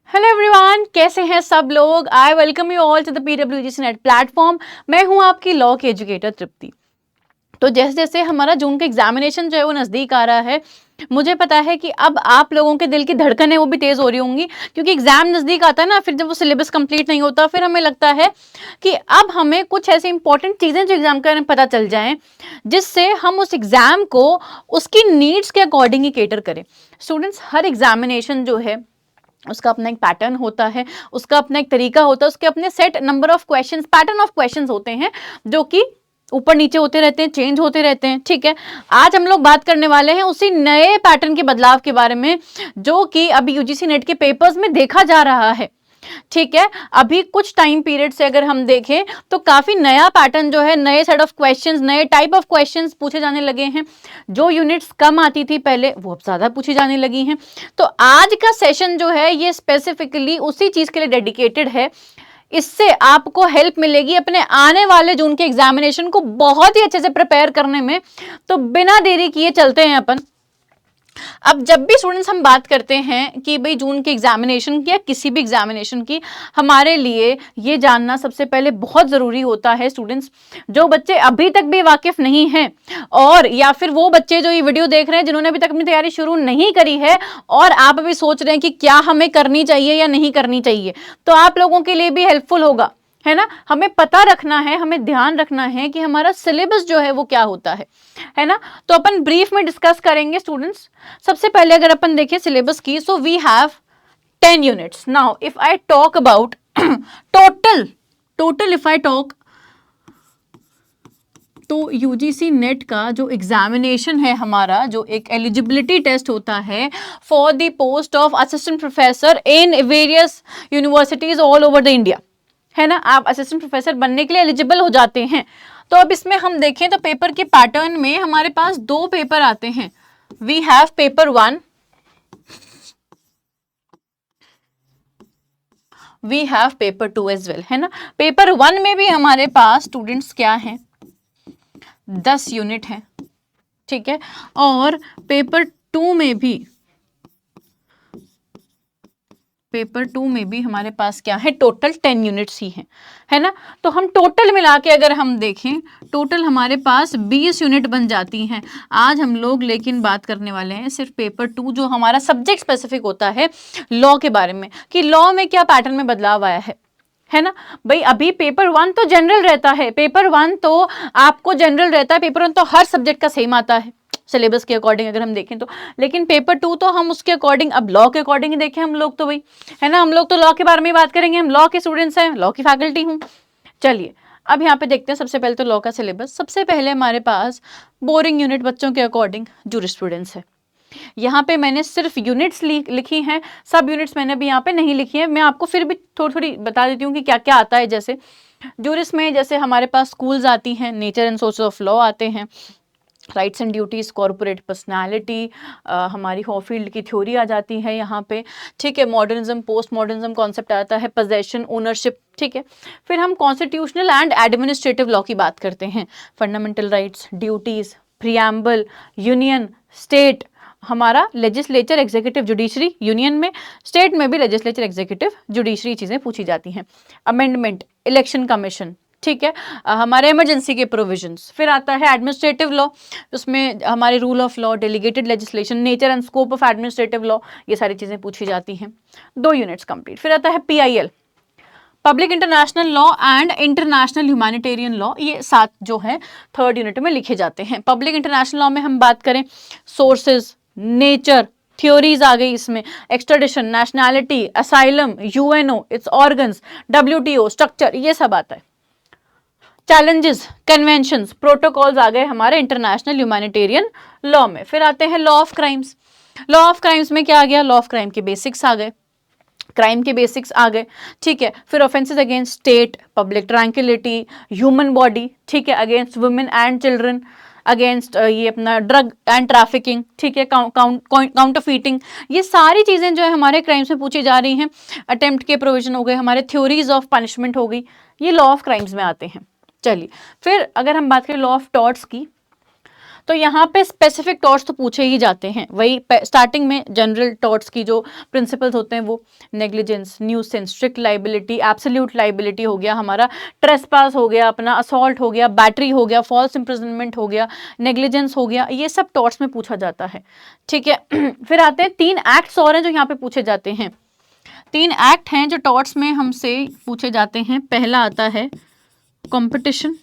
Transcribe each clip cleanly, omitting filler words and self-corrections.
Hello everyone, कैसे हैं सब लोग। I welcome you all to the PWGC net platform. मैं हूं आपकी लॉ की एजुकेटर तृप्ति। तो जैसे जैसे हमारा जून का एग्जामिनेशन जो है वो नज़दीक आ रहा है, मुझे पता है कि अब आप लोगों के दिल की धड़कनें वो भी तेज़ हो रही होंगी, क्योंकि एग्जाम नज़दीक आता है ना, फिर जब वो सिलेबस कंप्लीट नहीं होता फिर हमें लगता है कि अब हमें कुछ ऐसी इंपॉर्टेंट चीज़ें जो एग्जाम के बारे में पता चल जाएं, जिससे हम उस एग्ज़ाम को उसकी नीड्स के अकॉर्डिंग ही केटर करें। स्टूडेंट्स, हर एग्जामिनेशन जो है उसका अपना एक पैटर्न होता है, उसका अपना एक तरीका होता है, उसके अपने set number of questions, pattern of questions होते हैं जो कि ऊपर नीचे होते रहते हैं, चेंज होते रहते हैं। ठीक है, आज हम लोग बात करने वाले हैं उसी नए पैटर्न के बदलाव के बारे में जो कि अभी यूजीसी नेट के पेपर्स में देखा जा रहा है। ठीक है, अभी कुछ टाइम पीरियड से अगर हम देखें तो काफी नया पैटर्न जो है, नए सेट ऑफ क्वेश्चंस, नए टाइप ऑफ क्वेश्चंस पूछे जाने लगे हैं। जो यूनिट्स कम आती थी पहले वो अब ज्यादा पूछी जाने लगी हैं। तो आज का सेशन जो है ये स्पेसिफिकली उसी चीज के लिए डेडिकेटेड है। इससे आपको हेल्प मिलेगी अपने आने वाले जून के एग्जामिनेशन को बहुत ही अच्छे से प्रिपेयर करने में। तो बिना देरी किए चलते हैं अपन। अब जब भी स्टूडेंट्स हम बात करते हैं कि भाई जून के एग्जामिनेशन की या किसी भी एग्जामिनेशन की, हमारे लिए ये जानना सबसे पहले बहुत ज़रूरी होता है। स्टूडेंट्स, जो बच्चे अभी तक भी वाकिफ नहीं हैं, और या फिर वो बच्चे जो ये वीडियो देख रहे हैं जिन्होंने अभी तक अपनी तैयारी शुरू नहीं करी है और आप अभी सोच रहे हैं कि क्या हमें करनी चाहिए या नहीं करनी चाहिए, तो आप लोगों के लिए भी हेल्पफुल होगा, है ना। हमें पता रखना है, हमें ध्यान रखना है कि हमारा सिलेबस जो है वो क्या होता है ना। तो अपन ब्रीफ में डिस्कस करेंगे स्टूडेंट्स। सबसे पहले अगर अपन देखें सिलेबस की, so we have 10 units. Now if I talk about total if I talk, तो यूजीसी नेट का जो एग्जामिनेशन है हमारा, जो एक एलिजिबिलिटी टेस्ट होता है for the post of assistant professor in various universities all over the India, है ना। आप असिस्टेंट प्रोफेसर बनने के लिए एलिजिबल हो जाते हैं। तो अब इसमें हम देखें तो पेपर के पैटर्न में हमारे पास दो पेपर आते हैं। We have paper 1, we have paper 2 as well, है ना। पेपर 1 में भी हमारे पास स्टूडेंट्स क्या हैं, 10 यूनिट हैं। ठीक है, और पेपर 2 में भी हमारे पास क्या है, टोटल 10 यूनिट्स ही हैं, है ना। तो हम टोटल मिला के अगर हम देखें, टोटल हमारे पास 20 यूनिट बन जाती हैं। आज हम लोग लेकिन बात करने वाले हैं सिर्फ पेपर 2 जो हमारा सब्जेक्ट स्पेसिफिक होता है लॉ के बारे में, कि लॉ में क्या पैटर्न में बदलाव आया है ना। भाई अभी पेपर 1 तो जनरल रहता है, पेपर 1 तो आपको जनरल रहता है, पेपर 1 तो हर सब्जेक्ट का सेम आता है सिलेबस के अकॉर्डिंग अगर हम देखें तो। लेकिन पेपर 2 तो हम उसके अकॉर्डिंग, अब लॉ के अकॉर्डिंग ही देखें हम लोग तो भाई, है ना। हम लोग तो लॉ के बारे में बात करेंगे, हम लॉ के स्टूडेंट्स हैं, लॉ की फैकल्टी हूँ। चलिए अब यहाँ पे देखते हैं सबसे पहले तो लॉ का सिलेबस। सबसे पहले हमारे पास बोरिंग यूनिट बच्चों के अकॉर्डिंग जूरिस्प्रूडेंस है। यहाँ पे मैंने सिर्फ यूनिट्स लिखी हैं, सब यूनिट्स मैंने भी यहाँ पे नहीं लिखी है। मैं आपको फिर भी थोड़ी थोड़ी बता देती हूँ कि क्या क्या आता है। जैसे जूरिस में जैसे हमारे पास स्कूल्स आती हैं, nature and sources of law आते हैं, rights and duties, corporate personality, हमारी हॉफील्ड की थ्योरी आ जाती है यहाँ पे। ठीक है, मॉडर्निज्म, पोस्ट मॉडर्निज्म कॉन्सेप्ट आता है, पोजेशन, ओनरशिप। ठीक है, फिर हम कॉन्स्टिट्यूशनल एंड एडमिनिस्ट्रेटिव लॉ की बात करते हैं, fundamental rights, duties, preamble, union, state, हमारा लेजिस्लेचर, एग्जीक्यूटिव, जुडिशरी, यूनियन में, स्टेट में भी लेजिस्लेचर, एग्जीक्यूटिव, जुडिशरी चीज़ें पूछी जाती हैं, अमेंडमेंट, इलेक्शन कमीशन। ठीक है, हमारे इमरजेंसी के प्रोविजंस। फिर आता है एडमिनिस्ट्रेटिव लॉ, उसमें हमारे rule of law, delegated legislation, nature and scope of administrative law, ये सारी चीज़ें पूछी जाती हैं। 2 यूनिट्स कंप्लीट। फिर आता है PIL, public international law and international humanitarian law, ये 7 जो है 3rd यूनिट में लिखे जाते हैं। पब्लिक इंटरनेशनल लॉ में हम बात करें, सोर्सेज, नेचर, थ्योरीज आ गई इसमें, extradition, nationality, asylum, UNO, its organs, WTO, structure, ये सब आता है। चैलेंजेस, कन्वेंशंस, प्रोटोकॉल्स आ गए हमारे इंटरनेशनल ह्यूमैनिटेरियन लॉ में। फिर आते हैं law of crimes. Law of crimes में क्या आ गया, लॉ ऑफ क्राइम के बेसिक्स आ गए, क्राइम के बेसिक्स आ गए। ठीक है, फिर offences against state, public tranquillity, human body, ठीक है, against women and children, against ये अपना ड्रग एंड ट्रैफिकिंग, ठीक है, काउंटरफीटिंग, ये सारी चीज़ें जो है हमारे क्राइम्स में पूछी जा रही हैं। अटेम्प्ट के प्रोविजन हो गए, हमारे थ्योरीज ऑफ पनिशमेंट हो गई, ये लॉ ऑफ क्राइम्स में आते हैं। चलिए फिर अगर हम बात करें लॉ ऑफ टॉर्ट्स की, तो यहाँ पे स्पेसिफिक टॉर्ट्स तो पूछे ही जाते हैं। वही स्टार्टिंग में जनरल टॉर्ट्स की जो प्रिंसिपल्स होते हैं वो negligence, nuisance, strict liability, absolute liability हो गया हमारा, ट्रेसपास हो गया अपना, असॉल्ट हो गया, बैटरी हो गया, फॉल्स इंप्रिजनमेंट हो गया, नेग्लिजेंस हो गया, ये सब टॉर्ट्स में पूछा जाता है। ठीक है। फिर आते हैं 3 एक्ट्स और हैं जो यहाँ पे पूछे जाते हैं। 3 एक्ट हैं जो टॉर्ट्स में हमसे पूछे जाते हैं। पहला आता है competition,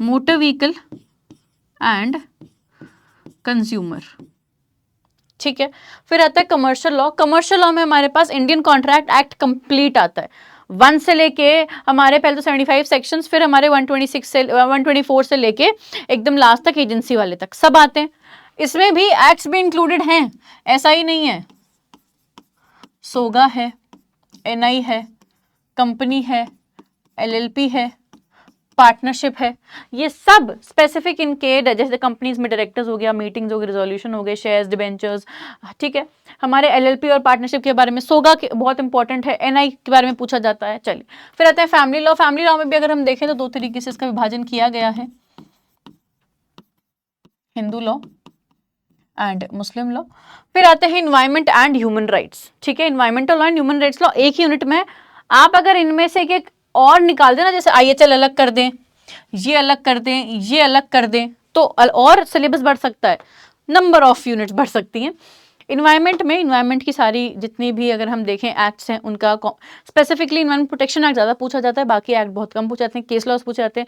motor vehicle and consumer. ठीक है। फिर आता है कमर्शियल लॉ। कमर्शियल लॉ में हमारे पास इंडियन कॉन्ट्रैक्ट एक्ट कंप्लीट आता है, 1 से लेके हमारे पहले तो 75 सेक्शंस, फिर हमारे 126 से 124 से लेके एकदम लास्ट तक एजेंसी वाले तक सब आते हैं। इसमें भी एक्ट्स भी इंक्लूडेड हैं, ऐसा ही नहीं है। सोगा है, एनआई है, कंपनी है, एलएलपी है, पार्टनरशिप है, ये सब स्पेसिफिक इनके जैसे कंपनीज में डायरेक्टर्स हो गया, मीटिंग्स हो गई, रेजोल्यूशन हो गए, शेयर्स, डिबेंचर्स। ठीक है। हमारे एलएलपी और पार्टनरशिप के बारे में, सोगा के बहुत इंपॉर्टेंट है, एनआई के बारे में पूछा जाता है। चलिए फिर आता है फैमिली लॉ। फैमिली लॉ में भी अगर हम देखें तो 2 तरीके से इसका विभाजन किया गया है, Hindu law and Muslim law. फिर आते हैं इन्वायरमेंट एंड ह्यूमन राइट्स। ठीक है। Environmental law and human rights law एक ही यूनिट में। आप अगर इनमें से एक और निकाल देना, जैसे आईएचएल अलग कर दें, ये अलग कर दें, ये अलग कर दें, तो और सिलेबस बढ़ सकता है, नंबर ऑफ यूनिट्स बढ़ सकती हैं। इन्वायरमेंट में इन्वायरमेंट की सारी जितनी भी अगर हम देखें एक्ट्स हैं उनका स्पेसिफिकली इन्वायरमेंट प्रोटेक्शन एक्ट ज़्यादा पूछा जाता है, बाकी एक्ट बहुत कम पूछे जाते हैं। केस लॉज पूछे जाते हैं,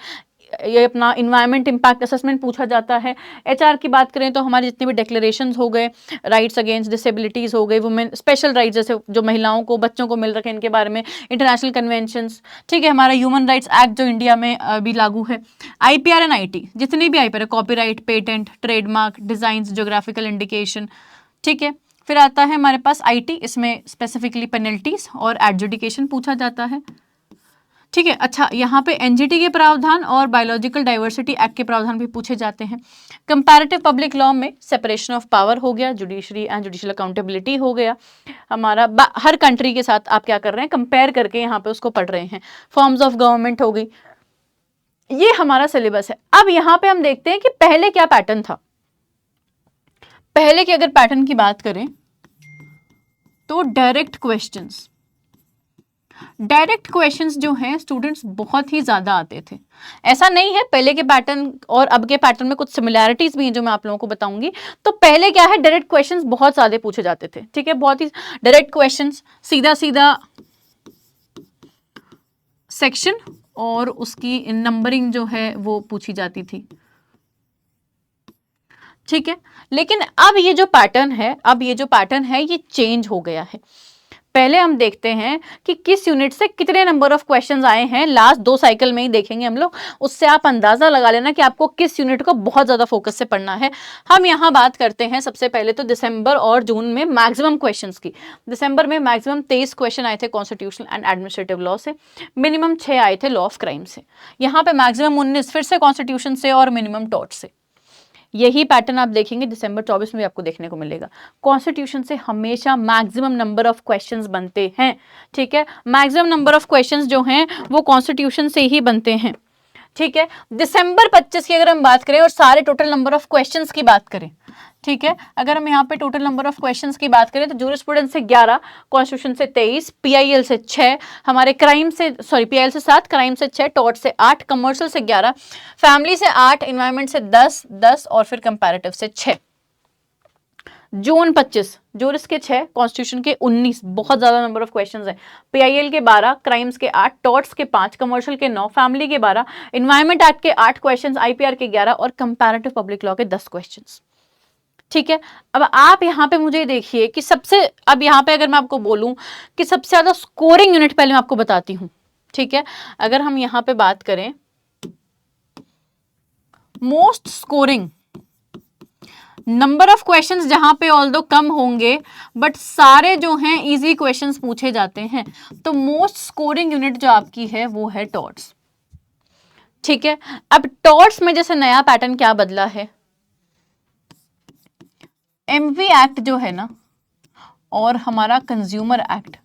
ये अपना इन्वायरमेंट इम्पैक्ट असेसमेंट पूछा जाता है। एचआर की बात करें तो हमारे जितने भी डिक्लेरेशंस हो गए, राइट्स अगेंस्ट डिसेबिलिटीज़ हो गए, वुमेन स्पेशल राइट्स जैसे जो महिलाओं को, बच्चों को मिल रखे हैं, इनके बारे में इंटरनेशनल कन्वेंशंस। ठीक है। हमारा ह्यूमन राइट्स एक्ट जो इंडिया में अभी लागू है, आईपीआर एंड आईटी जितनी भी आईपीआर है, copyright, patent, trademark, designs, geographical indication. ठीक है। फिर आता है हमारे पास आईटी, इसमें स्पेसिफिकली पेनल्टीज और एडजुडिकेशन पूछा जाता है। ठीक है। अच्छा, यहाँ पे एनजीटी के प्रावधान और बायोलॉजिकल डाइवर्सिटी एक्ट के प्रावधान भी पूछे जाते हैं। कंपैरेटिव पब्लिक लॉ में सेपरेशन ऑफ पावर हो गया, जुडिशरी एंड जुडिशियल अकाउंटेबिलिटी हो गया हमारा, हर कंट्री के साथ आप क्या कर रहे हैं, कंपेयर करके यहाँ पे उसको पढ़ रहे हैं। फॉर्म्स ऑफ गवर्नमेंट हो गई, ये हमारा सिलेबस है। अब यहाँ पे हम देखते हैं कि पहले क्या पैटर्न था। पहले की अगर पैटर्न की बात करें तो डायरेक्ट क्वेश्चंस जो हैं स्टूडेंट्स बहुत ही ज्यादा आते थे। ऐसा नहीं है, पहले के पैटर्न और अब के पैटर्न में कुछ सिमिलैरिटीज भी हैं जो मैं आप लोगों को बताऊंगी। तो पहले क्या है, डायरेक्ट क्वेश्चंस बहुत ज्यादा पूछे जाते थे। ठीक है। बहुत ही डायरेक्ट क्वेश्चंस, सीधा सीधा सेक्शन और उसकी नंबरिंग जो है वो पूछी जाती थी। ठीक है। लेकिन अब ये जो पैटर्न है ये चेंज हो गया है। पहले हम देखते हैं कि किस यूनिट से कितने नंबर ऑफ क्वेश्चंस आए हैं, लास्ट 2 साइकिल में ही देखेंगे हम लोग, उससे आप अंदाजा लगा लेना कि आपको किस यूनिट को बहुत ज्यादा फोकस से पढ़ना है। हम यहाँ बात करते हैं सबसे पहले तो दिसंबर और जून में मैक्सिमम क्वेश्चंस की। दिसंबर में मैक्सिमम 23 क्वेश्चन आए थे कॉन्स्टिट्यूशनल एंड एडमिनिस्ट्रेटिव लॉ से, मिनिमम 6 आए थे लॉ ऑफ क्राइम से। यहाँ पे मैक्सिमम 19 फिर से कॉन्स्टिट्यूशन से और मिनिमम टॉर्ट से। यही पैटर्न आप देखेंगे दिसंबर 24 में भी आपको देखने को मिलेगा। कॉन्स्टिट्यूशन से हमेशा मैक्सिमम नंबर ऑफ क्वेश्चंस बनते हैं। ठीक है। मैक्सिमम नंबर ऑफ क्वेश्चंस जो हैं वो कॉन्स्टिट्यूशन से ही बनते हैं। ठीक है। दिसंबर 25 की अगर हम बात करें और सारे टोटल नंबर ऑफ क्वेश्चंस की बात करें, ठीक है, अगर हम यहाँ पे टोटल नंबर ऑफ क्वेश्चंस की बात करें तो जूरिस्प्रूडेंस से 11, कॉन्स्टिट्यूशन से 23, पीआईएल से 6, हमारे पीआईएल से 7, क्राइम से 6, टॉर्ट से 8, कमर्शियल से 11, फैमिली से 8, इन्वायरमेंट से 10 और फिर कंपैरेटिव से 6। जून 25 जूरिस के 6, कॉन्स्टिट्यूशन के 19, बहुत ज्यादा नंबर ऑफ क्वेश्चंस हैं। पीआईएल के 12, क्राइम्स के 8, टॉर्ट्स के 5, कमर्शियल के 9, फैमिली के 12, इन्वायरमेंट एक्ट के 8 क्वेश्चंस, आईपीआर के 11 और कंपैरेटिव पब्लिक लॉ के 10 क्वेश्चंस। ठीक है। अब आप यहाँ पे मुझे देखिए कि अब यहाँ पे अगर मैं आपको बोलूं कि सबसे ज्यादा स्कोरिंग यूनिट पहले मैं आपको बताती हूँ। ठीक है। अगर हम यहाँ पे बात करें most scoring number of questions, जहां पे ऑल्दो कम होंगे बट सारे जो हैं इजी क्वेश्चंस पूछे जाते हैं, तो मोस्ट स्कोरिंग यूनिट जो आपकी है वो है टॉर्ट्स। ठीक है। अब टॉर्ट्स में जैसे नया पैटर्न क्या बदला है, एमवी एक्ट जो है ना और हमारा कंज्यूमर एक्ट,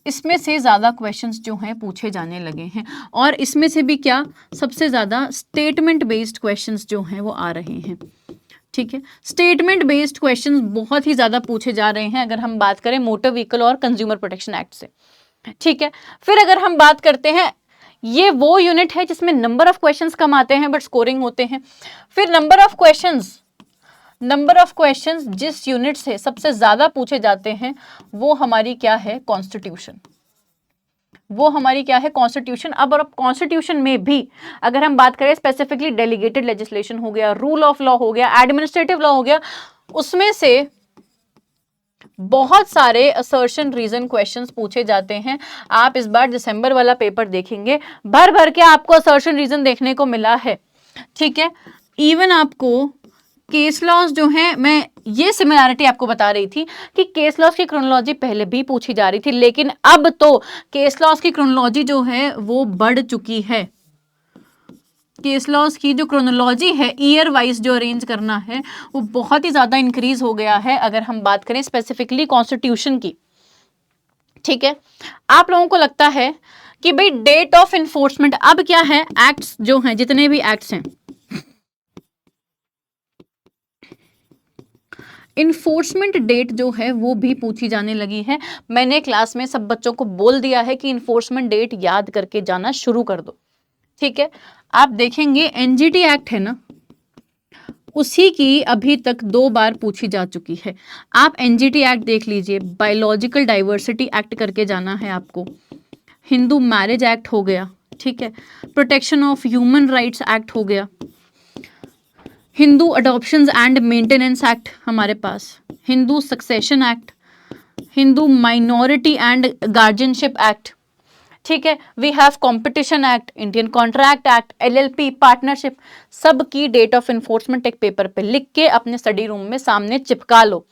इसमें से ज़्यादा क्वेश्चंस जो हैं पूछे जाने लगे हैं, और इसमें से भी क्या, सबसे ज़्यादा स्टेटमेंट बेस्ड क्वेश्चंस जो हैं वो आ रहे हैं। ठीक है, स्टेटमेंट बेस्ड क्वेश्चंस बहुत ही ज़्यादा पूछे जा रहे हैं अगर हम बात करें मोटर व्हीकल और कंज्यूमर प्रोटेक्शन एक्ट से। ठीक है, फिर अगर हम बात करते हैं, ये वो यूनिट है जिसमें नंबर ऑफ क्वेश्चंस कम आते हैं बट स्कोरिंग होते हैं। फिर नंबर ऑफ क्वेश्चंस जिस यूनिट से सबसे ज्यादा पूछे जाते हैं वो हमारी क्या है, कॉन्स्टिट्यूशन। वो हमारी क्या है, कॉन्स्टिट्यूशन। अब कॉन्स्टिट्यूशन में भी अगर हम बात करें स्पेसिफिकली डेलीगेटेड लेजिस्लेशन हो गया, रूल ऑफ लॉ हो गया, एडमिनिस्ट्रेटिव लॉ हो गया, उसमें से बहुत सारे असर्शन रीजन क्वेश्चंस पूछे जाते हैं। आप इस बार दिसंबर वाला पेपर देखेंगे, भर भर के आपको असर्शन रीजन देखने को मिला है। ठीक है, इवन आपको केस लॉज जो हैं, मैं ये सिमिलैरिटी आपको बता रही थी कि केस लॉज की क्रोनोलॉजी पहले भी पूछी जा रही थी, लेकिन अब तो केस लॉज की क्रोनोलॉजी जो है वो बढ़ चुकी है। केस लॉज की जो क्रोनोलॉजी है, ईयर वाइज जो अरेंज करना है, वो बहुत ही ज्यादा इंक्रीज हो गया है अगर हम बात करें स्पेसिफिकली कॉन्स्टिट्यूशन की। ठीक है, आप लोगों को लगता है कि भाई डेट ऑफ इन्फोर्समेंट अब क्या है, एक्ट्स जो हैं, जितने भी एक्ट्स हैं, इन्फोर्समेंट डेट जो है वो भी पूछी जाने लगी है। मैंने क्लास में सब बच्चों को बोल दिया है कि इन्फोर्समेंट डेट याद करके जाना शुरू कर दो। ठीक है, आप देखेंगे एनजीटी एक्ट है ना, उसी की अभी तक 2 बार पूछी जा चुकी है। आप एनजीटी एक्ट देख लीजिए, बायोलॉजिकल डाइवर्सिटी एक्ट करके जाना है आपको, हिंदू मैरिज एक्ट हो गया, ठीक है, protection of human rights act हो गया, Hindu adoptions and maintenance act हमारे पास, Hindu succession act, Hindu minority and guardianship act. ठीक है, we have competition act, Indian contract act, LLP, partnership. सब की डेट ऑफ इन्फोर्समेंट एक पेपर पे लिख के अपने स्टडी रूम में सामने चिपका लो।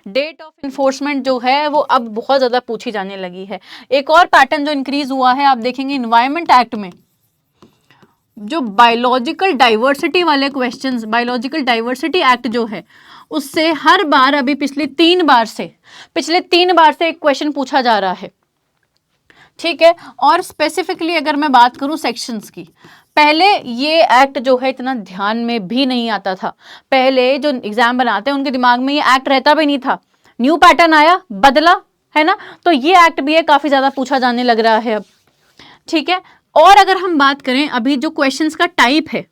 डेट ऑफ इन्फोर्समेंट जो है वो अब बहुत ज्यादा पूछी जाने लगी है। एक और पैटर्न जो इंक्रीज हुआ है, आप देखेंगे इन्वायरमेंट एक्ट में जो बायोलॉजिकल डाइवर्सिटी वाले क्वेश्चंस, बायोलॉजिकल डाइवर्सिटी एक्ट जो है, उससे हर बार अभी पिछले 3 बार से एक क्वेश्चन पूछा जा रहा है। ठीक है, और स्पेसिफिकली अगर मैं बात करूं सेक्शंस की, पहले ये एक्ट जो है इतना ध्यान में भी नहीं आता था। पहले जो एग्जाम बनाते हैं उनके दिमाग में ये एक्ट रहता भी नहीं था, न्यू पैटर्न आया, बदला, है ना, तो ये एक्ट भी है काफी ज्यादा पूछा जाने लग रहा है अब। ठीक है, और अगर हम बात करें अभी जो क्वेश्चंस का टाइप है,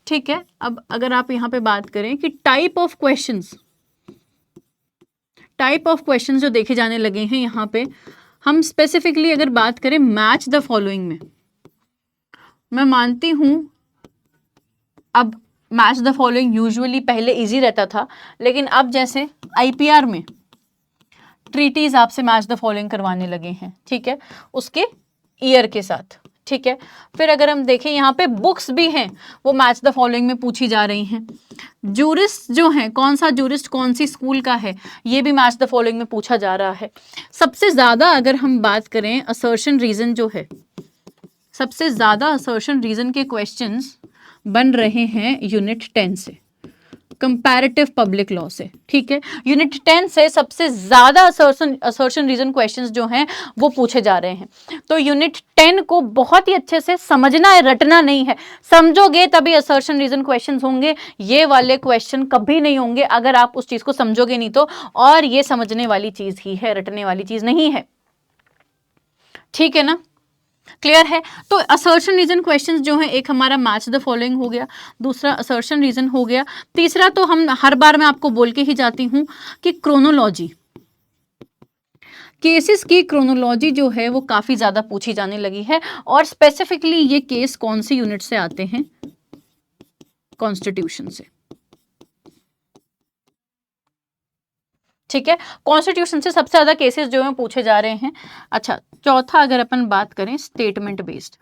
ठीक है, अब अगर आप यहां पे बात करें कि टाइप ऑफ क्वेश्चंस जो देखे जाने लगे हैं यहां पे, हम स्पेसिफिकली अगर बात करें मैच द फॉलोइंग में, मैं मानती हूं अब मैच द फॉलोइंग यूजुअली पहले इजी रहता था, लेकिन अब जैसे आईपीआर में ट्रीटीज आपसे मैच द फॉलोइंग करवाने लगे हैं। ठीक है, उसके ईयर के साथ। ठीक है, फिर अगर हम देखें यहाँ पे बुक्स भी हैं वो मैच द फॉलोइंग में पूछी जा रही हैं। जूरिस्ट जो है, कौन सा जूरिस्ट कौन सी स्कूल का है, ये भी मैच द फॉलोइंग में पूछा जा रहा है। सबसे ज्यादा अगर हम बात करें असर्शन रीजन जो है, सबसे ज्यादा असर्शन रीजन के क्वेश्चंस बन रहे हैं यूनिट 10 से, कंपैरेटिव पब्लिक लॉ से। ठीक है, यूनिट 10 से सबसे ज्यादा असर्शन रीजन क्वेश्चंस जो हैं वो पूछे जा रहे हैं। तो यूनिट 10 को बहुत ही अच्छे से समझना है, रटना नहीं है। समझोगे तभी असर्शन रीजन क्वेश्चंस होंगे, ये वाले क्वेश्चन कभी नहीं होंगे अगर आप उस चीज को समझोगे नहीं तो। और ये समझने वाली चीज ही है, रटने वाली चीज नहीं है। ठीक है ना, क्लियर है। तो असर्शन रीजन क्वेश्चंस जो है, एक हमारा मैच द फॉलोइंग हो गया, दूसरा असर्शन रीजन हो गया, तीसरा तो हम हर बार मैं आपको बोल के ही जाती हूं कि क्रोनोलॉजी, केसेस की क्रोनोलॉजी जो है वो काफी ज्यादा पूछी जाने लगी है। और स्पेसिफिकली ये केस कौन सी यूनिट से आते हैं, कॉन्स्टिट्यूशन से। ठीक है, कॉन्स्टिट्यूशन से सबसे ज्यादा केसेस जो है पूछे जा रहे हैं। अच्छा, चौथा अगर अपन बात करें स्टेटमेंट बेस्ड,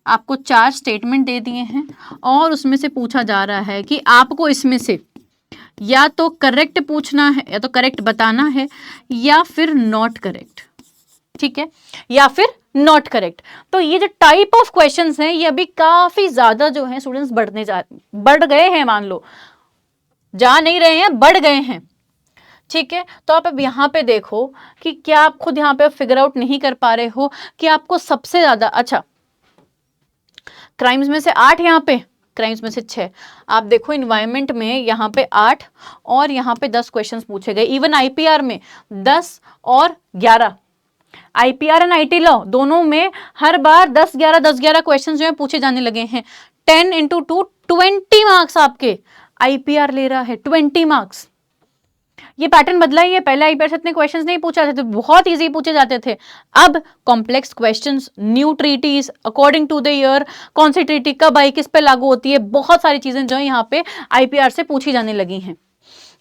आपको 4 स्टेटमेंट दे दिए हैं और उसमें से पूछा जा रहा है कि आपको इसमें से या तो करेक्ट पूछना है, या तो करेक्ट बताना है, या फिर नॉट करेक्ट। ठीक है, या फिर नॉट करेक्ट। तो ये जो टाइप ऑफ क्वेश्चंस हैं ये अभी काफी ज्यादा जो है स्टूडेंट्स बढ़ गए हैं, मान लो जा नहीं रहे हैं, बढ़ गए हैं। ठीक है, तो आप अब यहाँ पे देखो कि क्या आप खुद यहाँ पे फिगर आउट नहीं कर पा रहे हो कि आपको सबसे ज्यादा, अच्छा क्राइम्स में से 8, यहाँ पे क्राइम्स में से 6, आप देखो इन्वायरमेंट में यहाँ पे 8 और यहाँ पे 10 क्वेश्चंस पूछे गए। इवन आईपीआर में 10 और 11, आईपीआर एंड आईटी लॉ दोनों में हर बार 10-11 क्वेश्चंस जो है पूछे जाने लगे हैं। 10 into 2 20 मार्क्स आपके आईपीआर ले रहा है, 20 मार्क्स। ये पैटर्न बदला ही है, पहले आईपीआर से इतने क्वेश्चंस नहीं पूछे जाते थे, बहुत इजी पूछे जाते थे। अब complex questions, new treaties according to the year, कौन सी ट्रीटी कब आई, किस पे लागू होती है, बहुत सारी चीजें जो है यहाँ पे आईपीआर से पूछी जाने लगी हैं,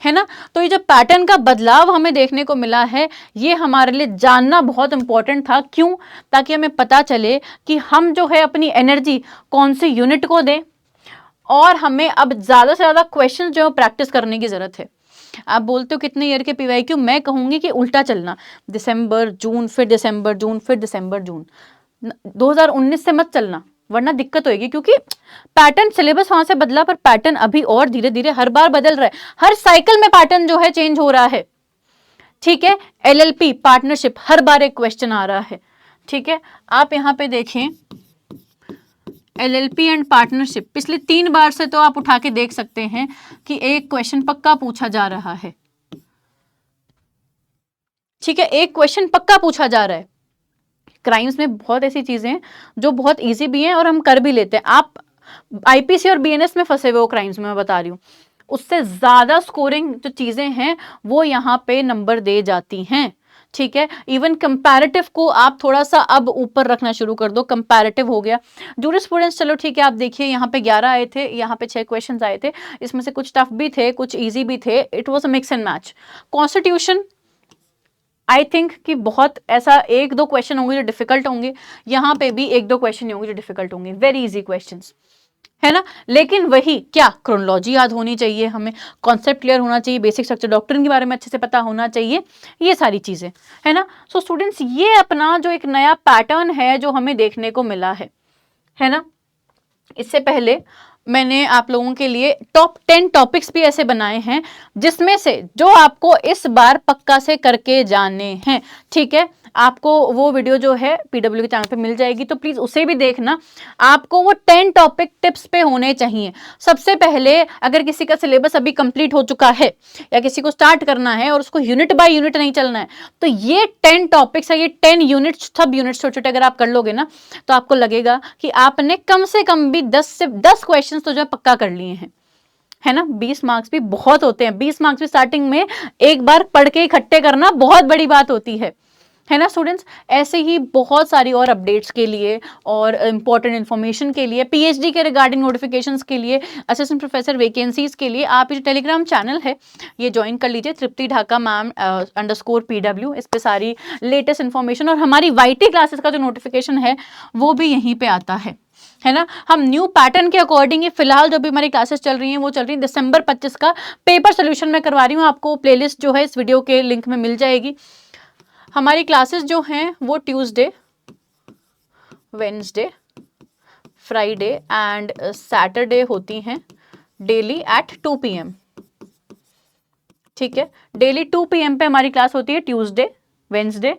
है ना। तो ये जो पैटर्न का बदलाव हमें देखने को मिला है, ये हमारे लिए जानना बहुत इंपॉर्टेंट था। क्यों? ताकि हमें पता चले कि हम जो है अपनी एनर्जी कौन सी यूनिट को दें, और हमें अब ज्यादा से ज्यादा क्वेश्चन जो है प्रैक्टिस करने की जरूरत है। आप बोलते हो कितने ईयर के पीवाईक्यू, मैं कहूंगी कि उल्टा चलना, दिसंबर जून, फिर दिसंबर जून, फिर दिसंबर जून। 2019 से मत चलना, वरना दिक्कत होगी, क्योंकि पैटर्न सिलेबस वहां से बदला, पर पैटर्न अभी और धीरे धीरे हर बार बदल रहा है, हर साइकिल में पैटर्न जो है चेंज हो रहा है। ठीक है, एलएलपी पार्टनरशिप हर बार एक क्वेश्चन आ रहा है। ठीक है, आप यहाँ पे देखें एलएलपी एंड पार्टनरशिप पिछले 3 बार से तो आप उठा के देख सकते हैं कि एक क्वेश्चन पक्का पूछा जा रहा है। ठीक है, एक क्वेश्चन पक्का पूछा जा रहा है। क्राइम्स में बहुत ऐसी चीजें हैं जो बहुत इजी भी हैं और हम कर भी लेते हैं। आप आईपीसी और बीएनएस में फंसे हुए हो, क्राइम्स में मैं बता रही हूँ, उससे ज्यादा स्कोरिंग जो चीजें हैं वो यहाँ पे नंबर दे जाती हैं। ठीक है, इवन कंपैरेटिव को आप थोड़ा सा अब ऊपर रखना शुरू कर दो, कंपैरेटिव हो गया। जूरिस्प्रूडेंस चलो ठीक है, आप देखिए यहाँ पे 11 आए थे, यहाँ पे 6 क्वेश्चंस आए थे, इसमें से कुछ टफ भी थे, कुछ इजी भी थे, it was a mix and match. Constitution I think कि बहुत ऐसा 1-2 क्वेश्चन होंगे जो डिफिकल्ट होंगे, यहाँ पे भी 1-2 क्वेश्चन होंगे जो डिफिकल्ट होंगे, वेरी इजी क्वेश्चंस, है ना। लेकिन वही क्या, क्रोनोलॉजी याद होनी चाहिए, हमें कॉन्सेप्ट क्लियर होना चाहिए, बेसिक स्ट्रक्चर डॉक्ट्रिन के बारे में अच्छे से पता होना चाहिए, ये सारी चीजें, है ना। सो स्टूडेंट्स, ये अपना जो एक नया पैटर्न है जो हमें देखने को मिला है ना। इससे पहले मैंने आप लोगों के लिए टॉप 10 टॉपिक्स भी ऐसे बनाए हैं जिसमें से जो आपको इस बार पक्का से करके जाने हैं। ठीक है, आपको वो वीडियो जो है पीडब्ल्यू के चैनल पे मिल जाएगी, तो प्लीज उसे भी देखना। आपको वो 10 टॉपिक टिप्स पे होने चाहिए। सबसे पहले अगर किसी का सिलेबस अभी कंप्लीट हो चुका है या किसी को स्टार्ट करना है और उसको यूनिट बाय यूनिट नहीं चलना है, तो ये 10 टॉपिक्स है, ये 10 यूनिट्स, सब यूनिट्स छोटे छोटे अगर आप कर लोगे ना, तो आपको लगेगा कि आपने कम से कम भी 10 से 10 क्वेश्चन तो जो है पक्का कर लिए हैं, है ना। 20 मार्क्स भी बहुत होते हैं, 20 मार्क्स भी स्टार्टिंग में एक बार पढ़ के इकट्ठे करना बहुत बड़ी बात होती है ना स्टूडेंट्स। ऐसे ही बहुत सारी और अपडेट्स के लिए और इंपॉर्टेंट इन्फॉर्मेशन के लिए, पीएचडी के रिगार्डिंग नोटिफिकेशंस के लिए, असिस्टेंट प्रोफेसर वैकेंसीज के लिए आप ये टेलीग्राम चैनल है ये ज्वाइन कर लीजिए, तृप्ति ढाका मैम _PW। इस पे सारी लेटेस्ट इन्फॉर्मेशन और हमारी वाईटी क्लासेस का जो नोटिफिकेशन है वो भी यहीं पे आता है ना। हम न्यू पैटर्न के अकॉर्डिंग फिलहाल जो भी हमारी क्लासेस चल रही हैं वो चल रही है। दिसंबर 25 का पेपर सोल्यूशन में करवा रही हूँ, आपको प्लेलिस्ट जो है इस वीडियो के लिंक में मिल जाएगी। हमारी क्लासेस जो हैं वो Tuesday, Wednesday, Friday and Saturday होती हैं डेली एट 2 PM। ठीक है, डेली 2 PM पे हमारी क्लास होती है, Tuesday, Wednesday,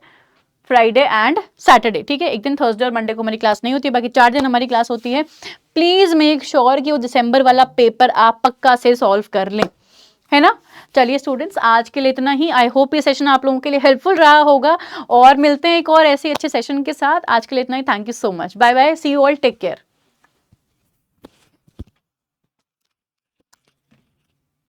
Friday and Saturday. ठीक है, एक दिन थर्सडे और मंडे को हमारी क्लास नहीं होती है, बाकी 4 दिन हमारी क्लास होती है। प्लीज मेक श्योर कि वो दिसंबर वाला पेपर आप पक्का से सॉल्व कर लें, है ना। चलिए स्टूडेंट्स, आज के लिए इतना ही। आई होप ये सेशन आप लोगों के लिए हेल्पफुल रहा होगा और मिलते हैं एक और ऐसे अच्छे सेशन के साथ। आज के लिए इतना ही। Thank you so much, bye bye, see you all, take care.